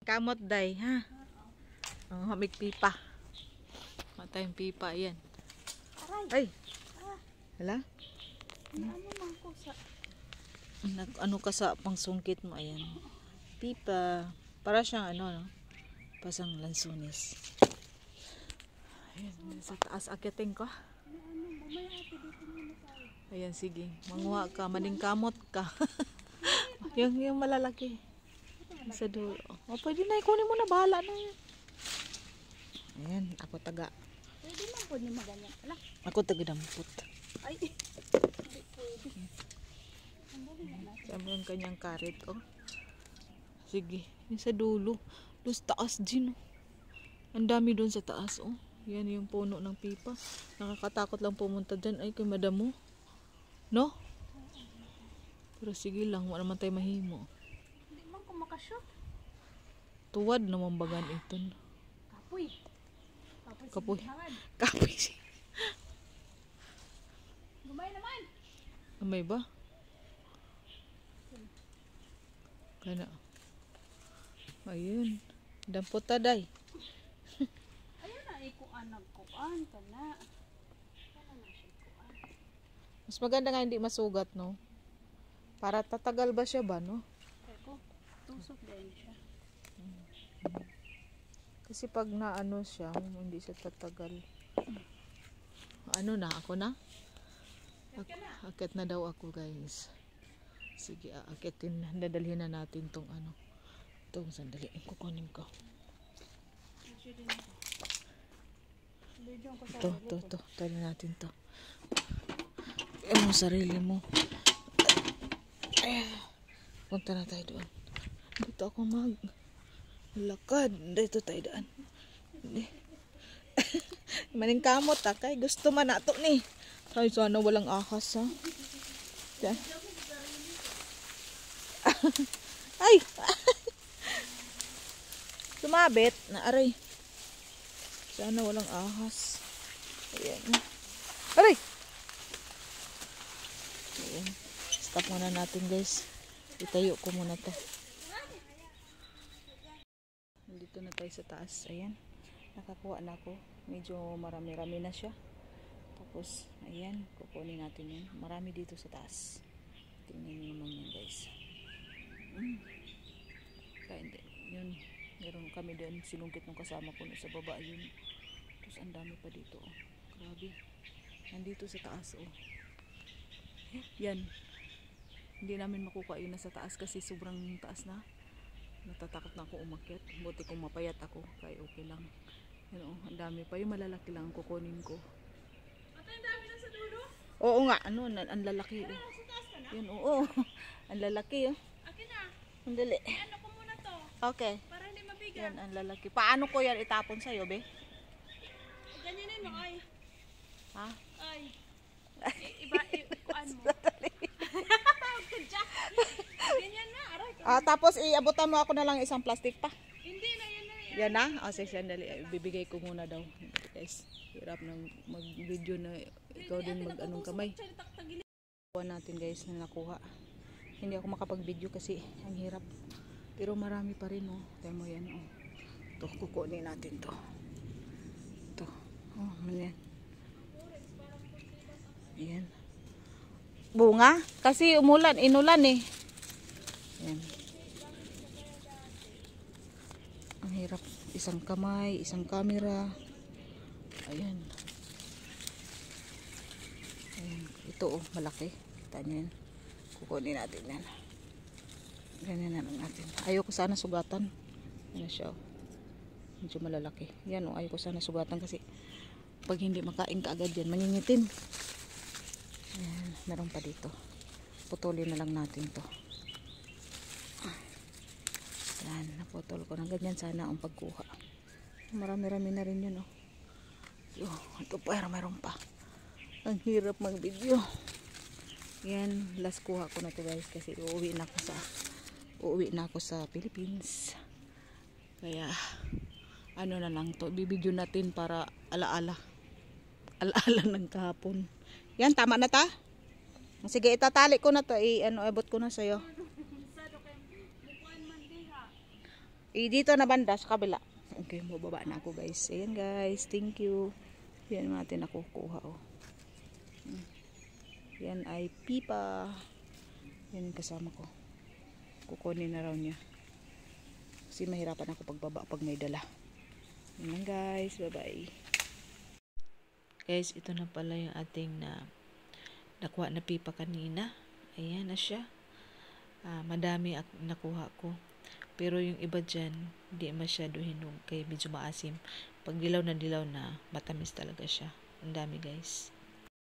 Kamot day, ha? Oh, hamig pipa. Matay yung pipa, yan. Ay! Hala? Ano ka sa pangsungkit mo, ayan. Pipa. Para siyang ano, no? Pasang lansunis. Ayan, sa taas akitin ko. Ayan, sige. Manguha ka, maningkamot ka. yung malalaki. Sa dulo. O, pwede na, ikunin mo na, bahala na yan. Ayan, ako taga. Pwede man po niya maganyan. Ako taga dampot. Ay, hindi pwede. Sabi yung kanyang karit, oh. Sige, yung sa dulo. Doon sa taas din, oh. Ang dami doon sa taas, oh. Yan yung puno ng pipa. Nakakatakot lang pumunta dyan. Ay, kay madam mo. No? Pero sige lang, wala naman tayo mahimo. Hindi man ko makashoot. Tuwad naman bagan ito. Kapoy. Kapoy. Hangad. Kapoy siya. Gumay naman. Amay ba? Kana. Ayun. Dampot taday. Ayun na, ikuan nagkuan ka na. Kaya na siya ikuan. Mas maganda nga hindi masugat, no? Para tatagal ba siya ba, no? Eko, tusok din siya. Kasi pag naano siya, hindi siya tatagal. Ano na? Ako na? Akit na daw ako, guys. Sige, aakitin. Dadalhin na natin tong ano. Itong sandali. Kukunin ko. Ito. Tali natin to. Yung sarili mo. Punta na tayo doon. Dito ako lakad. Dito tayo doon. Maning kamot kay gusto man nato ni. Ay, sana walang ahas, ha. Ay! Sumabit na aray. Sana walang ahas. Ayan. Aray! Ayan. Stop muna natin, guys. Itayo ko muna to. Nandito na tayo sa taas. Ayan. Nakakuha na ako. Medyo marami-rami na siya. Tapos, ayan. Kukunin natin yan. Marami dito sa taas. Tingnan nyo naman yan, guys. Kaya hindi. Yun. Meron kami doon. Sinungkit ng kasama ko sa baba. Yun. Tapos, ang dami pa dito. Oh. Grabe. Nandito sa taas. Oh. Yan. Hindi namin makukuha yun na sa taas kasi sobrang taas na. Natatakot na ako umakyat. Buti kung mapayat ako. Kaya okay lang. Yan o. Ang dami pa. Yung malalaki lang kukunin ko. Ate, ang dami na sa dulo? Oo nga. Ano? Ang lalaki. Eh. Yan oo. Ang lalaki. Oh. Akin na. Ang dali. Ano ko muna to? Okay. Para hindi mabigat. Yan ang lalaki. Paano ko yan itapon sa'yo, be? Ganyanin mo, ay. Ha? Ay. Ikuan mo. Ganyan na, aray. Tapos iabutan mo ako na lang isang plastic pa. Hindi na, yan na. Yan na? Sige, sandali. Bibigay ko muna daw. Guys, hirap ng mag-video na ikaw din mag-anong kamay. Kuha natin, guys, na nakuha. Hindi ako makapag-video kasi ang hirap. Pero marami pa rin, oh. Tayo mo yan, oh. Ito, kukunin natin to. Ito. Oh, yan. Ayan. Bunga? Kasi inulan eh. Ayan. Ang hirap. Isang kamay, isang camera. Ayan. Ayan. Ito, oh, malaki. Kita nyo yan. Kukunin natin yan. Ganyan na lang natin. Ayoko sana sugatan. Ano siya, oh. Medyo malalaki. Yan, oh. Ayoko sana sugatan kasi pag hindi makain ka agad yan, mangingitim. Ayan. Meron pa dito. Putulin na lang natin to. Ayan. Naputol ko na. Ganyan sana ang pagkuha. Marami-rami na rin yun, oh. Ito pa, meron pa. Ang hirap mag-video. Yan, last kuha ko na to, guys, kasi uuwi na ako sa Philippines. Kaya ano na lang to, bibidyo natin para alaala ng kahapon. Yan, tama na ta. Sige, itatali ko na to, abot ko na sa'yo. Dito na banda sa kabila. Okay, bababa na ako guys. Ayan guys, thank you. Yan natin nakukuha oh. Yan ay pipa. Yan yung kasama ko. Kukunin na raw niya. Kasi mahirapan ako pagbaba pag may dala. Yan lang guys, bye bye. Guys, ito na pala yung ating nakuha na pipa kanina. Ayan na siya. Madami nakuha ko. Pero yung iba dyan, hindi masyado hinog. Kaya medyo maasim. Pag dilaw na matamis talaga siya. Ang dami guys.